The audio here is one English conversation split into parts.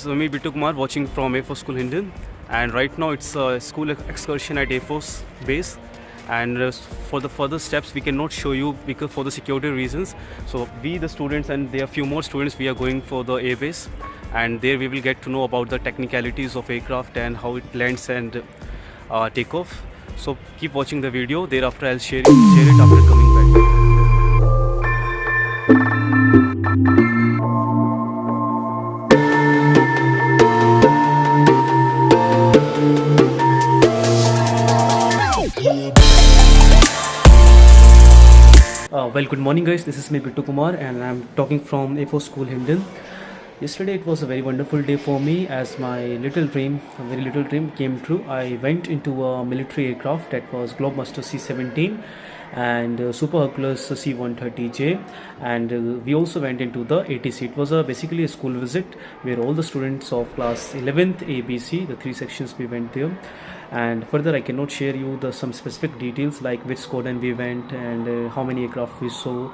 is me Bittu Kumar watching from Airforce School Hindon, and right now it's a school excursion at Airforce base. And for the further steps we cannot show you because for the security reasons. So we the students and there are few more students, we are going for the airbase, and there we will get to know about the technicalities of aircraft and how it lands and take off. So keep watching the video. Thereafter I'll share it after coming back. Well, good morning guys, this is me Bittu Kumar and I'm talking from Airforce School Hindon. Yesterday it was a very wonderful day for me as my very little dream came true. I went into a military aircraft that was Globemaster C17 and Super Herculus C130J, and we also went into the ATC. It was basically a school visit where all the students of class 11th ABC, the three sections, we went there. And further I cannot share you some specific details like which squadron we went and how many aircraft we saw,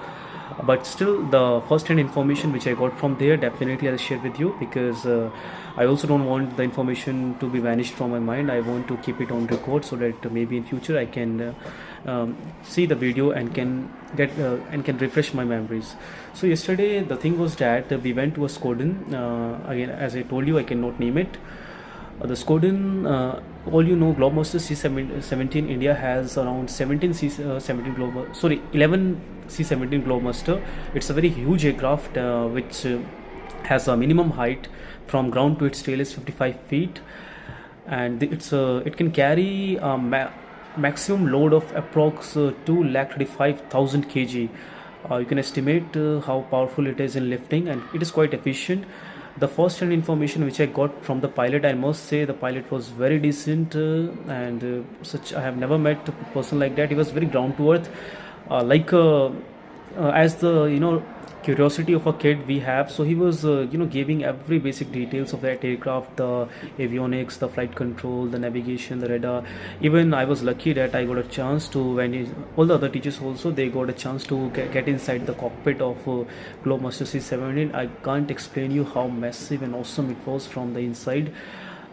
but still the first hand information which I got from there definitely I'll share with you, because I also don't want the information to be vanished from my mind. I want to keep it on record so that maybe in future I can see the video and can get and can refresh my memories. So yesterday the thing was that we went to a squadron, again as I told you I cannot name it. The squadron, all you know, Globemaster C17 India has around 11 C17 Globemaster. It's a very huge aircraft which has a minimum height from ground to its tail is 55 feet, and it can carry a maximum load of approx 235,000 kg. You can estimate how powerful it is in lifting, and it is quite efficient. The first hand information which I got from the pilot, I must say the pilot was very decent, and such I have never met a person like that. He was very down to earth, as the curiosity of a kid we have. So he was giving every basic details of that aircraft, the avionics, the flight control, the navigation, the radar. Even I was lucky that I got a chance to, all the other teachers also, they got a chance to get inside the cockpit of Globemaster C17. I can't explain you how massive and awesome it was from the inside.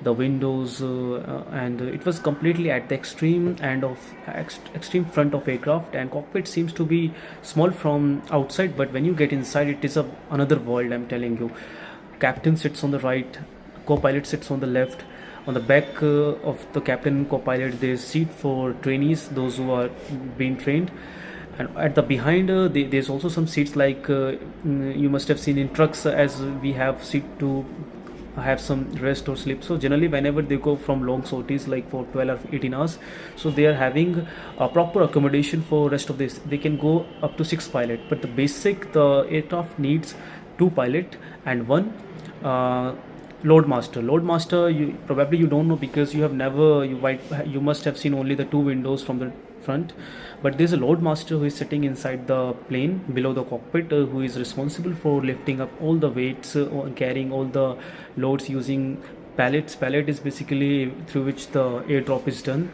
The windows and it was completely at the extreme end of extreme front of aircraft, and cockpit seems to be small from outside, but when you get inside it is another world, I'm telling you. Captain sits on the right, co-pilot sits on the left. On the back of the captain and co-pilot there's seat for trainees, those who are being trained, and at the behind there's also some seats like you must have seen in trucks, as we have seat to have some rest or sleep. So generally whenever they go from long sorties like for 12 or 18 hours, so they are having a proper accommodation for rest of this. They can go up to 6 pilot, but the aircraft needs 2 pilot and 1 load master. You probably you don't know because you must have seen only the 2 windows from the front, but there's a load master who is sitting inside the plane below the cockpit, who is responsible for lifting up all the weights, carrying all the loads using pallets. Pallet is basically through which the airdrop is done.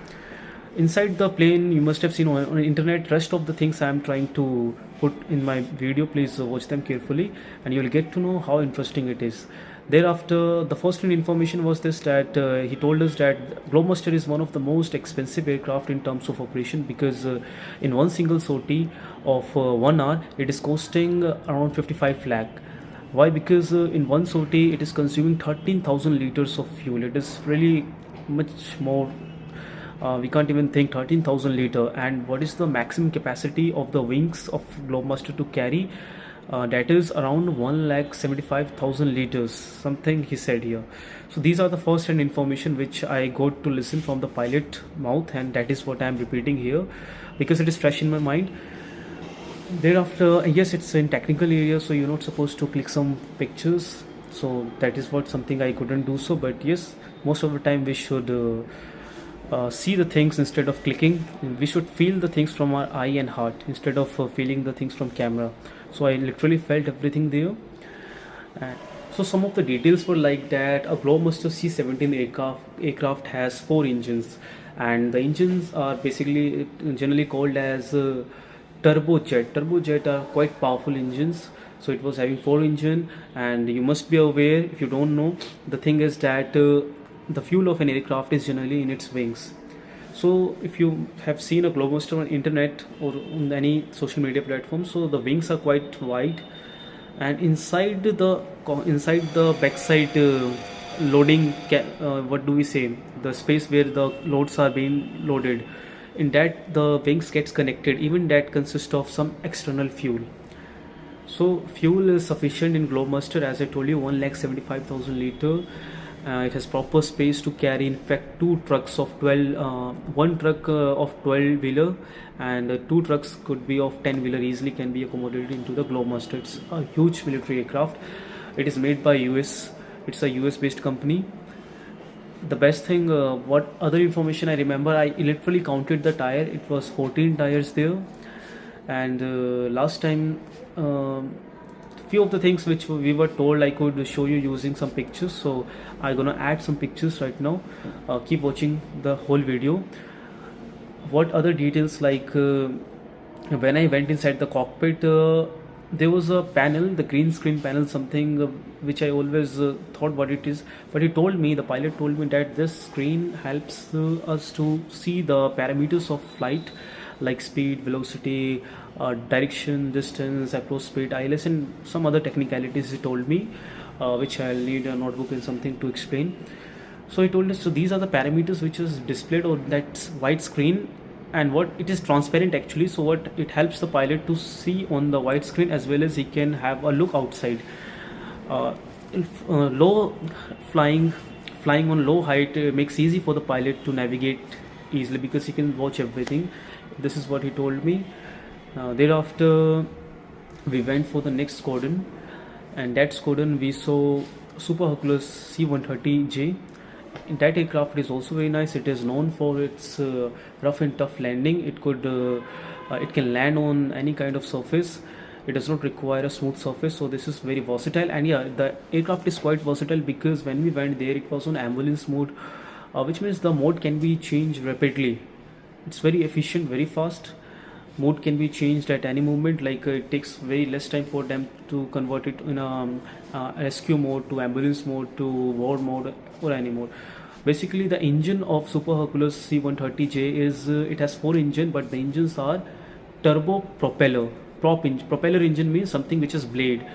Inside the plane you must have seen on internet. Rest of the things I am trying to put in my video, please watch them carefully and you will get to know how interesting it is. Thereafter, the first information was this, that he told us that Globemaster is one of the most expensive aircraft in terms of operation, because in one single sortie of 1 hour it is costing around 55 lakh. Why? Because in one sortie it is consuming 13,000 liters of fuel. It is really much more. We can't even think 13,000 liter. And what is the maximum capacity of the wings of Globemaster to carry? That is around 1,75,000 liters, something he said here. So these are the first hand information which I got to listen from the pilot mouth, and that is what I am repeating here because it is fresh in my mind. Thereafter, yes, it's in technical area, so you're not supposed to click some pictures, so that is what something I couldn't do so. But yes, most of the time we should see the things instead of clicking. We should feel the things from our eye and heart instead of feeling the things from camera. So I literally felt everything there. And so some of the details were like that a Globemaster C17 aircraft has 4 engines, and the engines are basically generally called as Turbojet are quite powerful engines. So it was having four engine, and you must be aware, if you don't know, the thing is that the fuel of an aircraft is generally in its wings. So if you have seen a Globemaster on internet or on any social media platform, so the wings are quite wide, and inside the backside loading what do we say, the space where the loads are being loaded, in that the wings gets connected, even that consists of some external fuel. So fuel is sufficient in Globemaster, as I told you, 1,75,000 liter. It has proper space to carry, in fact, two trucks of 12, one truck of 12 wheeler, and two trucks could be of 10 wheeler, easily can be accommodated into the Globemaster. It's a huge military aircraft. It is made by US. It's a US based company. The best thing, what other information I remember, I literally counted the tire. It was 14 tires there, and last time. Few of the things which we were told I could show you using some pictures, so I'm gonna add some pictures right now. Keep watching the whole video. What other details, like when I went inside the cockpit, there was a panel, the green screen panel, something which I always thought what it is, but the pilot told me that this screen helps us to see the parameters of flight, like speed, velocity, direction, distance, approach speed, ILS, and some other technicalities he told me, which I'll need a notebook and something to explain. So he told us, so these are the parameters which is displayed on that white screen, and what it is transparent actually, so what it helps the pilot to see on the white screen, as well as he can have a look outside. Low flying on low height makes easy for the pilot to navigate easily, because he can watch everything. This is what he told me. Thereafter we went for the next squadron, and that squadron we saw Super Herculus C130J. That aircraft is also very nice. It is known for its rough and tough landing. It can land on any kind of surface. It does not require a smooth surface, so this is very versatile. And yeah, the aircraft is quite versatile, because when we went there, it was on ambulance mode, which means the mode can be changed rapidly. It's very efficient, very fast. Mode can be changed at any moment, like it takes very less time for them to convert it in a rescue mode, to ambulance mode, to war mode, or any mode. Basically, the engine of Super Herculus C130J is it has four engines, but the engines are turbo propeller. Propeller engine means something which is blade.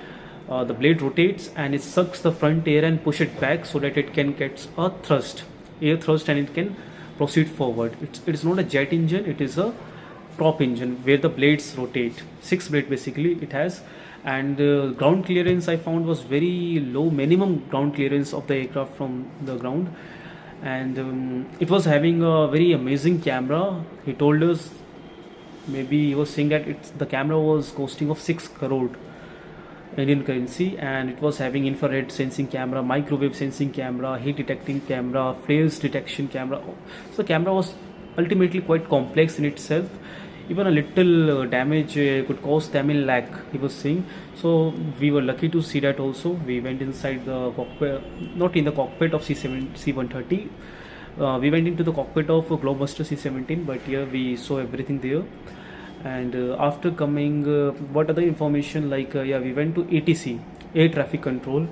The blade rotates and it sucks the front air and push it back, so that it can get a air thrust, and it can proceed forward. It's not a jet engine, it is a prop engine where the blades rotate. 6 blade basically it has. And ground clearance I found was very low, minimum ground clearance of the aircraft from the ground. And it was having a very amazing camera. He told us, maybe he was saying that the camera was costing of 6 crore Indian currency, and it was having infrared sensing camera, microwave sensing camera, heat detecting camera, flares detection camera. So the camera was ultimately quite complex in itself. Even a little damage could cost them in lakh, he was saying. So we were lucky to see that also. We went inside the cockpit, not in the cockpit of C130. We went into the cockpit of Globemaster C17, but here we saw everything there. And after coming, what other information, like we went to ATC, air traffic control.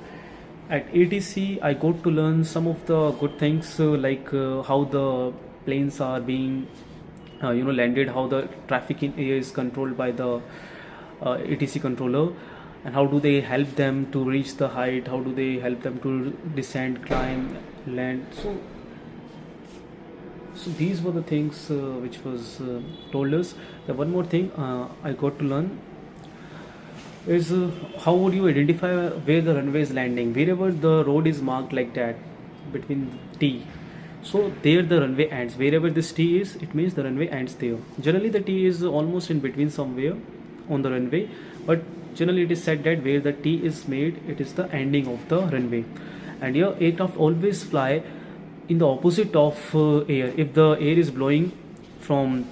At ATC I got to learn some of the good things, like how the planes are being landed, how the traffic in air is controlled by the ATC controller, and how do they help them to reach the height, how do they help them to descend, climb, land. So these were the things which was told us. One more thing I got to learn is how would you identify where the runway is landing. Wherever the road is marked like that between T, so there the runway ends. Wherever this T is, it means the runway ends there. Generally the T is almost in between somewhere on the runway, but generally it is said that where the T is made, it is the ending of the runway. And your aircraft always fly in the opposite of air. If the air is blowing from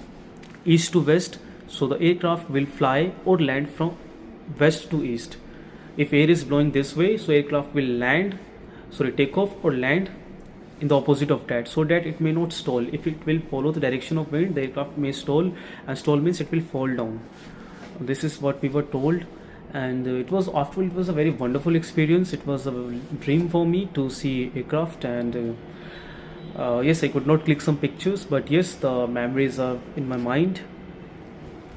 east to west, so the aircraft will fly or land from west to east. If air is blowing this way, so aircraft will take off or land in the opposite of that, so that it may not stall. If it will follow the direction of wind, the aircraft may stall, and stall means it will fall down. This is what we were told, and it was after it was a very wonderful experience. It was a dream for me to see aircraft, and yes, I could not click some pictures, but yes, the memories are in my mind.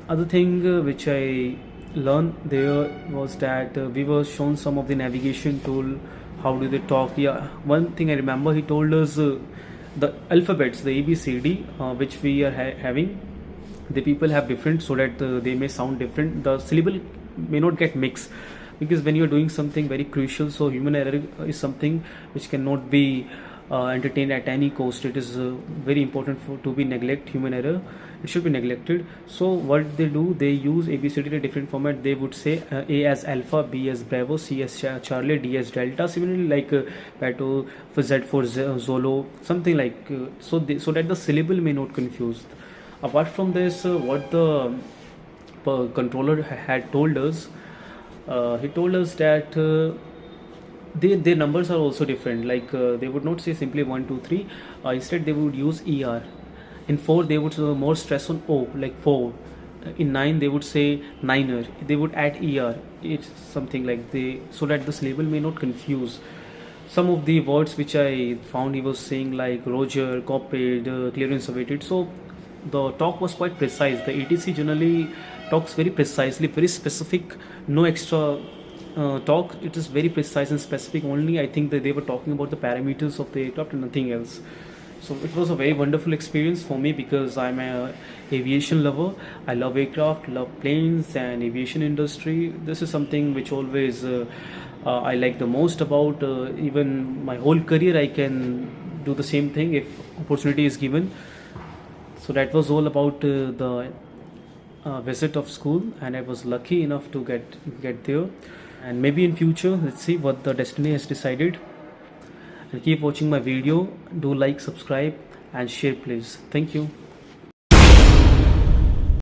Other thing which I learned there was that we were shown some of the navigation tool. How do they talk? Yeah, one thing I remember, he told us the alphabets, the ABCD, which we are having. The people have different, so that they may sound different. The syllable may not get mixed, because when you're doing something very crucial, so human error is something which cannot be entertained at any cost. It is very important to be neglect human error. It should be neglected. So what they do, they use ABCD in a different format. They would say A as alpha, B as bravo, C as Charlie, D as delta. Similarly, like Pato for Z for Zolo, something like so that the syllable may not confuse. Apart from this, what the controller had told us, he told us that their numbers are also different. Like they would not say simply 1 2 3. Instead they would use ER. In 4 they would more stress on O, like 4. In 9 they would say niner. They would add ER. It's something like they, so that the syllable may not confuse. Some of the words which I found, he was saying like Roger, copied, clearance awaited. So the talk was quite precise. The ATC generally talks very precisely, very specific, no extra talk. It is very precise and specific only. I think that they were talking about the parameters of the aircraft and nothing else. So it was a very wonderful experience for me, because I'm a aviation lover. I love aircraft, love planes and aviation industry. This is something which always I like the most about. Even my whole career I can do the same thing if opportunity is given. So that was all about the visit of school, and I was lucky enough to get there. And maybe in future, let's see what the destiny has decided. And keep watching my video. Do like, subscribe and share please. Thank you.